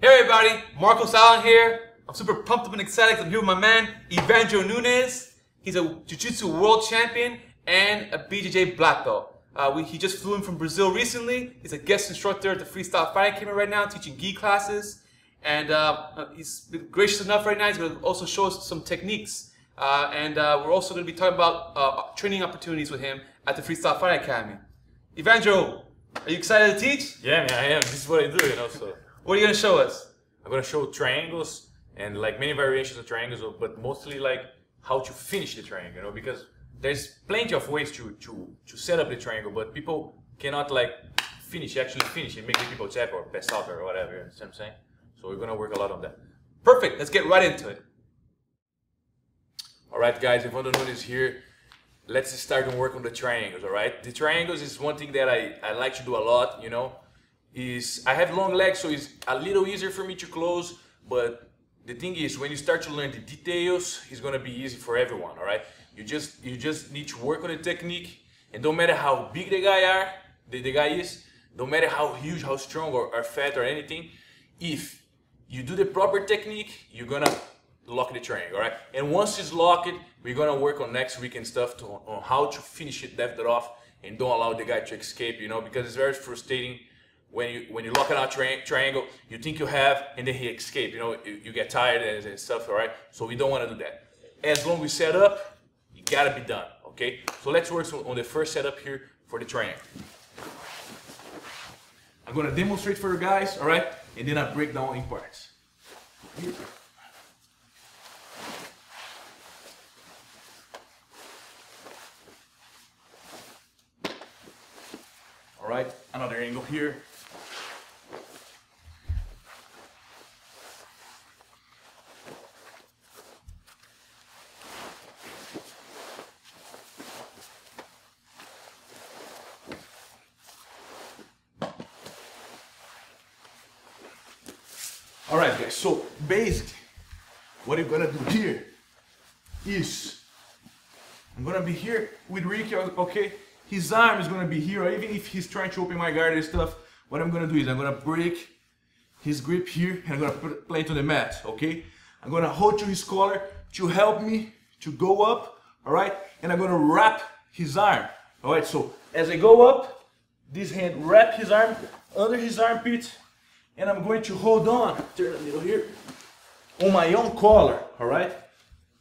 Hey everybody, Marcos Allen here. I'm super pumped up and excited because I'm here with my man, Evangelo Nunes. He's a Jiu-Jitsu world champion and a BJJ black belt. He just flew in from Brazil recently. He's a guest instructor at the Freestyle Fighting Academy right now, teaching gi classes. And he's been gracious enough right now. He's going to also show us some techniques. We're also going to be talking about training opportunities with him at the Freestyle Fighting Academy. Evangelo, are you excited to teach? Yeah, man, I am. This is what I do, you know. So what are you going to show us? I'm gonna show triangles and like many variations of triangles, but mostly like how to finish the triangle, you know, because there's plenty of ways to set up the triangle, but people cannot like actually finish it, make the people tap or pass out or whatever. You know what I'm saying? So we're gonna work a lot on that. Perfect. Let's get right into it. All right, guys, Evangelo Nunes here. Let's start and work on the triangles. All right, the triangles is one thing that I like to do a lot, you know. I have long legs, so it's a little easier for me to close, but the thing is, when you start to learn the details, it's gonna be easy for everyone. All right, you just need to work on the technique, and don't matter how big the guy is, don't matter how huge, how strong or fat or anything, if you do the proper technique, you're gonna lock the triangle. All right, and once it's locked, we're gonna work on next week and stuff on how to finish it, depth it off, and don't allow the guy to escape, you know, because it's very frustrating when you lock it out triangle, you think you have, and then he escapes, you know, you get tired and stuff, all right? So we don't want to do that. As long as we set up, you gotta be done, okay? So let's work on the first setup here for the triangle. I'm gonna demonstrate for you guys, all right? And then I break down in parts. Here. All right, another angle here. All right, guys, so basically, what you're gonna do here is, I'm gonna be here with Ricky, okay? His arm is gonna be here, or even if he's trying to open my guard and stuff, what I'm gonna do is I'm gonna break his grip here, and I'm gonna play it on the mat, okay? I'm gonna hold to his collar to help me to go up, all right? And I'm gonna wrap his arm, all right? So as I go up, this hand wrap his arm under his armpit, and I'm going to hold on, turn a little here, on my own collar, all right?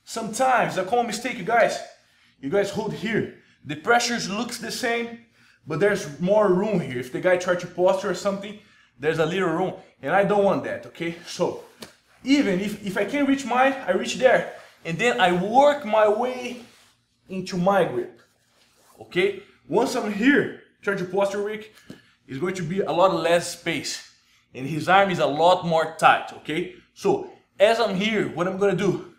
Sometimes, a common mistake, you guys hold here. The pressure looks the same, but there's more room here. If the guy tries to posture or something, there's a little room, and I don't want that, okay? So, even if I can't reach mine, I reach there, and then I work my way into my grip, okay? Once I'm here, trying to posture Rick, it's going to be a lot less space. And his arm is a lot more tight, okay? So, as I'm here, what I'm gonna do,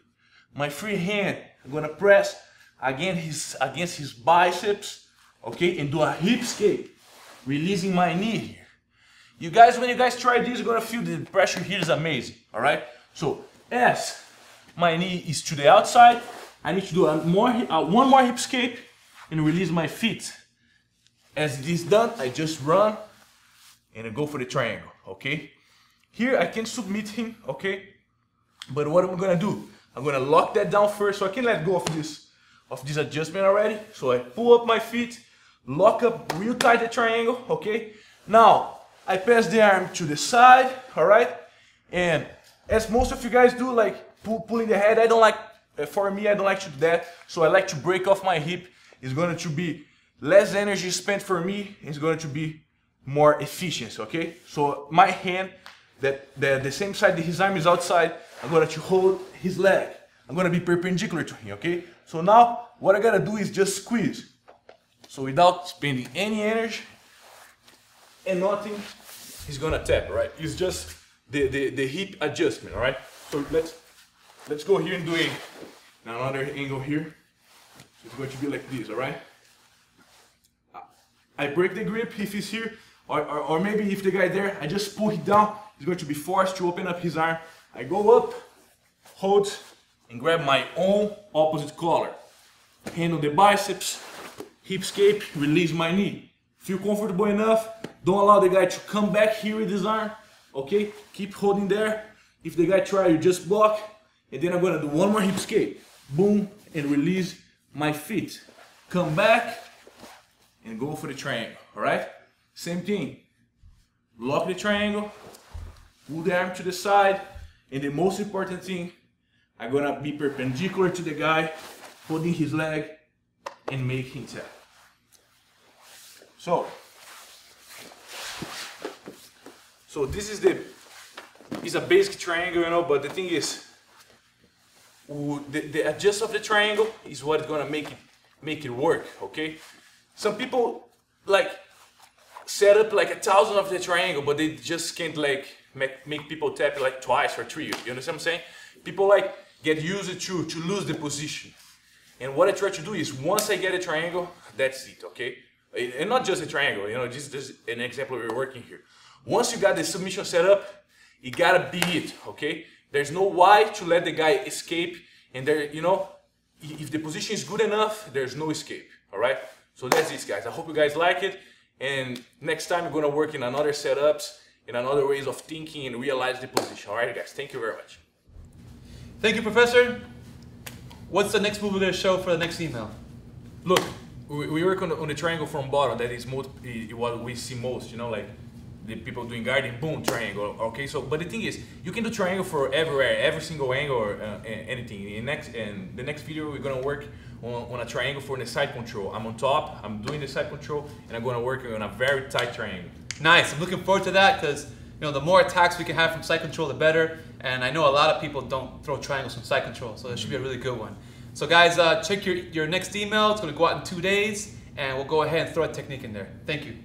my free hand, I'm gonna press against his biceps, okay? And do a hip escape, releasing my knee here. You guys, when you guys try this, you're gonna feel the pressure here is amazing, all right? So, as my knee is to the outside, I need to do one more hip escape and release my feet. As it is done, I just run and I go for the triangle, okay? Here I can submit him, okay? But what am I gonna do? I'm gonna lock that down first so I can let go of this adjustment already. So I pull up my feet, lock up real tight the triangle, okay? Now, I pass the arm to the side, all right? And as most of you guys do, like pulling the head, I don't like, for me, I don't like to do that. So I like to break off my hip. It's going to be less energy spent for me. It's going to be more efficient, okay? So my hand, the same side that his arm is outside, I'm going to hold his leg. I'm going to be perpendicular to him, okay? So now, what I gotta do is just squeeze. So without spending any energy and nothing, he's gonna tap, right? It's just the hip adjustment, all right? So let's go here and do another angle here. So it's going to be like this, all right? I break the grip if he's here, or maybe if the guy there, I just pull it down. He's going to be forced to open up his arm. I go up, hold, and grab my own opposite collar. Handle the biceps, hip escape, release my knee. Feel comfortable enough, don't allow the guy to come back here with his arm. Okay, keep holding there. If the guy try, you just block, and then I'm gonna do one more hip escape. Boom, and release my feet. Come back, and go for the triangle, all right? Same thing, lock the triangle, pull the arm to the side, and the most important thing, I'm gonna be perpendicular to the guy, holding his leg, and make him tap. So this is a basic triangle, you know, but the thing is, the adjust of the triangle is what is gonna make it work, okay? Some people like set up like 1,000 of the triangle, but they just can't like make people tap like twice or three. You understand what I'm saying? People like get used to lose the position. And what I try to do is once I get a triangle, that's it, okay? And not just a triangle, you know, just an example we're working here. Once you got the submission set up, you gotta be it, okay? There's no why to let the guy escape, and there, you know, if the position is good enough, there's no escape, all right? So that's it, guys. I hope you guys like it, and next time we're gonna work in another setups, in another ways of thinking and realize the position, all right, guys? Thank you very much. Thank you, Professor. What's the next move we're gonna show for the next email? Look, we work on the triangle from bottom. That is what we see most, you know, like the people doing guarding, boom, triangle. Okay, so but the thing is, you can do triangle for everywhere, every single angle, or anything. In the next video, we're gonna work on a triangle for the side control. I'm on top, I'm doing the side control, and I'm gonna work on a very tight triangle. Nice. I'm looking forward to that because you know the more attacks we can have from side control, the better. And I know a lot of people don't throw triangles from side control, so that should be a really good one. So guys, check your next email. It's gonna go out in 2 days, and we'll go ahead and throw a technique in there. Thank you.